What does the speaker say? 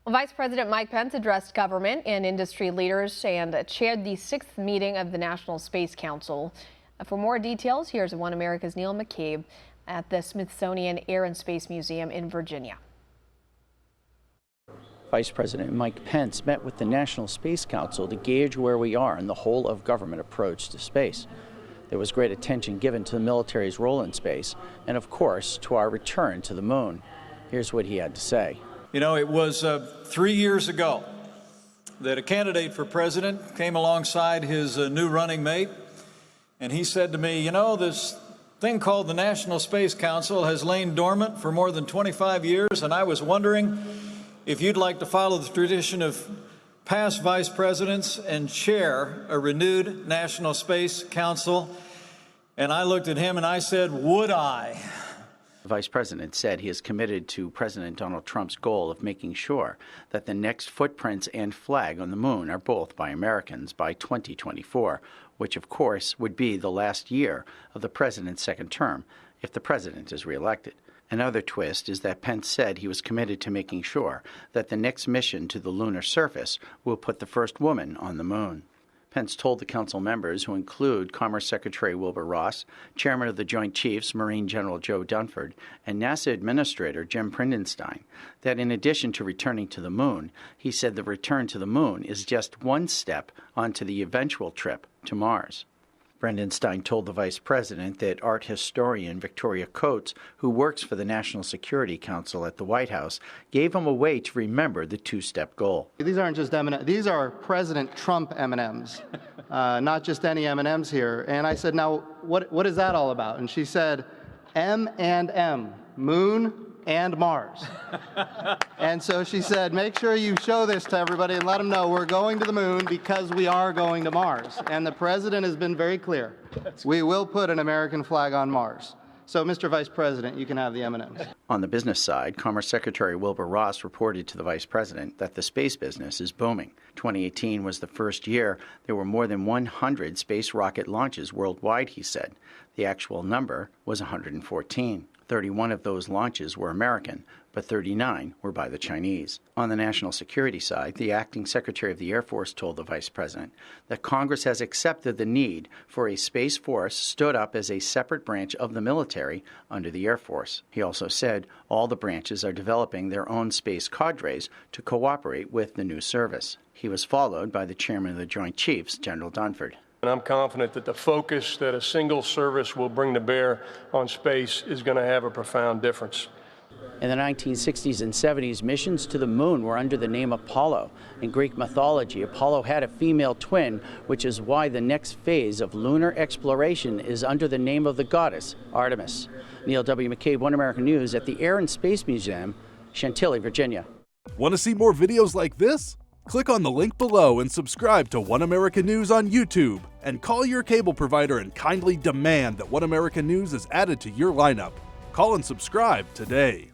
Vice President Mike Pence addressed government and industry leaders and chaired the 6th meeting of the National Space Council. For more details, here's One America's Neil McCabe at the Smithsonian Air and Space Museum in Virginia. Vice President Mike Pence met with the National Space Council to gauge where we are in the whole of government approach to space. There was great attention given to the military's role in space and, of course, to our return to the moon. Here's what he had to say. You know, it was 3 years ago that a candidate for president came alongside his new running mate, and he said to me, you know, this thing called the National Space Council has lain dormant for more than 25 years, and I was wondering if you'd like to follow the tradition of past vice presidents and chair a renewed National Space Council. And I looked at him and I said, would I? The Vice President said he is committed to President Donald Trump's goal of making sure that the next footprints and flag on the moon are both by Americans by 2024, which of course would be the last year of the president's second term if the president is reelected. Another twist is that Pence said he was committed to making sure that the next mission to the lunar surface will put the first woman on the moon. Pence told the council members, who include Commerce Secretary Wilbur Ross, Chairman of the Joint Chiefs Marine General Joe Dunford, and NASA Administrator Jim Bridenstine, that in addition to returning to the moon, he said the return to the moon is just one step onto the eventual trip to Mars. Bridenstine told the vice president that art historian Victoria Coates, who works for the National Security Council at the White House, gave him a way to remember the two-step goal. These aren't just M&Ms. These are President Trump M&Ms, not just any M&Ms here. And I said, now, what is that all about? And she said, M and M, moon and Mars. And so she said, make sure you show this to everybody and let them know we're going to the moon because we are going to Mars. And the president has been very clear. We will put an American flag on Mars. So, Mr. Vice President, you can have the M&Ms. On the business side, Commerce Secretary Wilbur Ross reported to the vice president that the space business is booming. 2018 was the first year there were more than 100 space rocket launches worldwide, he said. The actual number was 114. 31 of those launches were American, but 39 were by the Chinese. On the national security side, the acting Secretary of the Air Force told the Vice President that Congress has accepted the need for a Space Force stood up as a separate branch of the military under the Air Force. He also said all the branches are developing their own space cadres to cooperate with the new service. He was followed by the Chairman of the Joint Chiefs, General Dunford. And I'm confident that the focus that a single service will bring to bear on space is going to have a profound difference. In the 1960s and 70s, missions to the moon were under the name Apollo. In Greek mythology, Apollo had a female twin, which is why the next phase of lunar exploration is under the name of the goddess, Artemis. Neil W. McCabe, One American News at the Air and Space Museum, Chantilly, Virginia. Want to see more videos like this? Click on the link below and subscribe to One American News on YouTube. And call your cable provider and kindly demand that One American News is added to your lineup. Call and subscribe today.